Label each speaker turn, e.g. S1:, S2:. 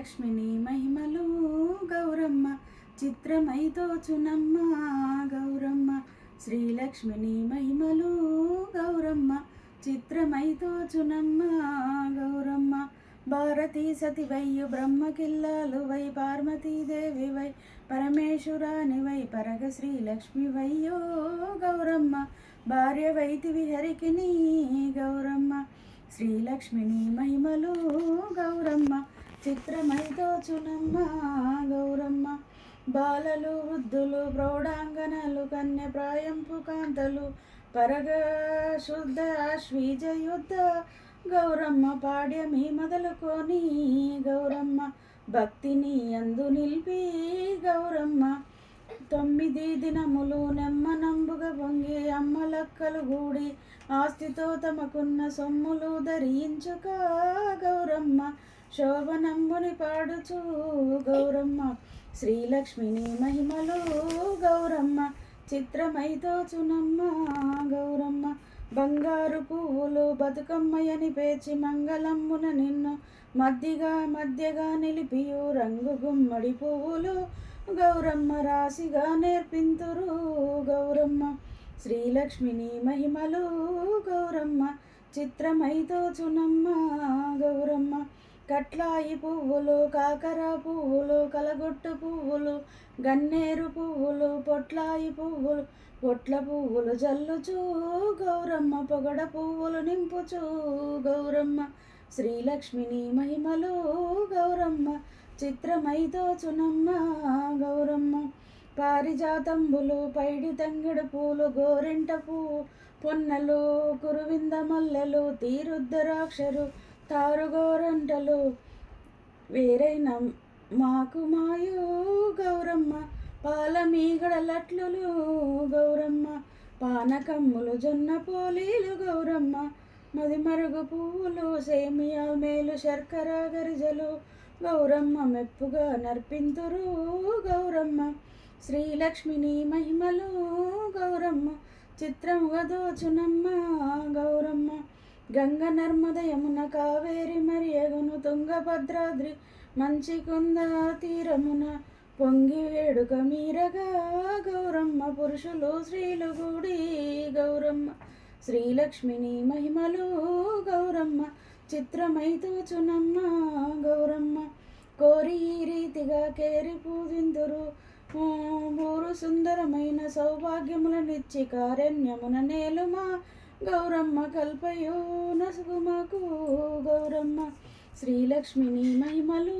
S1: లక్ష్మిని మహిమలు గౌరమ్మ చిత్రమై తోచునమ్మ గౌరమ్మ శ్రీలక్ష్మిని మహిమలు గౌరమ్మ చిత్రమై తోచునమ్మ గౌరమ్మ భారతీ సతివయ్యు బ్రహ్మకిల్లాలు వై పార్వతీదేవి వై పరమేశ్వరాని వై పరగ శ్రీలక్ష్మి వయ్యో గౌరమ్మ భార్య వైతివి హరికిని గౌరమ్మ శ్రీలక్ష్మిని మహిమలు గౌరమ్మ చిత్రమై తోచునమ్మ గౌరమ్మ బాలలు వృద్ధులు ప్రౌఢాంగనలు కన్య ప్రాయంపు కాంతలు పరగ శుద్ధ శ్రీజ యుద్ధ గౌరమ్మ పాడ్యమి మొదలుకొని గౌరమ్మ భక్తిని అందు నిలిపి గౌరమ్మ 9 దినములు నెమ్మనంబుగా పొంగి అమ్మలక్కలు గూడి ఆస్తితో తమకున్న సొమ్ములు ధరించుక గౌరమ్మ శోభనంబుని పాడుచు గౌరమ్మ శ్రీలక్ష్మిని మహిమలు గౌరమ్మ చిత్రమై తోచునమ్మ గౌరమ్మ బంగారు పువ్వులు బతుకమ్మయని పేచి మంగళమ్మున నిన్ను మధ్యగా నిలిపియు రంగు గుమ్మడి పువ్వులు గౌరమ్మ రాశిగా నేర్పింతురు గౌరమ్మ శ్రీలక్ష్మిని మహిమలు గౌరమ్మ చిత్రమై తోచునమ్మ గౌరమ్మ కట్లాయి పువ్వులు కాకర పువ్వులు కలగొట్టు పువ్వులు గన్నేరు పువ్వులు పొట్లాయి పువ్వులు పొట్ల పువ్వులు జల్లుచూ గౌరమ్మ పొగడ పువ్వులు నింపుచూ గౌరమ్మ శ్రీలక్ష్మిని మహిమలు గౌరమ్మ చిత్రమై తోచునమ్మ గౌరమ్మ పారిజాతంబులు పైడి తంగిడు పూలు గోరెంట పువ్వు పొన్నలు కురువింద మల్లెలు తీరుద్దరాక్షరు తారుగోరంటలు వేరైన మాకు మాయు గౌరమ్మ పాలమీగడలట్లులు గౌరమ్మ పానకమ్ములు జొన్న పోలీలు గౌరమ్మ మదిమరుగు పువ్వులు సేమియా మేలు శర్కర గరిజలు గౌరమ్మ మెప్పుగా నర్పింతురు గౌరమ్మ శ్రీలక్ష్మిని మహిమలు గౌరమ్మ చిత్రముగా దోచునమ్మ గౌరమ్మ గంగ నర్మద యమున కావేరి మరియగును తుంగభద్రాద్రి మంచికుంద తీరమున పొంగి వేడుక మీరగా గౌరమ్మ పురుషులు స్త్రీలు గుడి గౌరమ్మ శ్రీలక్ష్మిని మహిమలు గౌరమ్మ చిత్రమై తోచునమ్మ గౌరమ్మ కోరి ఈ రీతిగా కేరి పూజింతురు ఊరు సుందరమైన సౌభాగ్యములనిచ్చి కారణ్యమున నేలుమా గౌరమ్మ కల్పయో నసుగుమకు గౌరమ్మ శ్రీలక్ష్మిని మహిమలు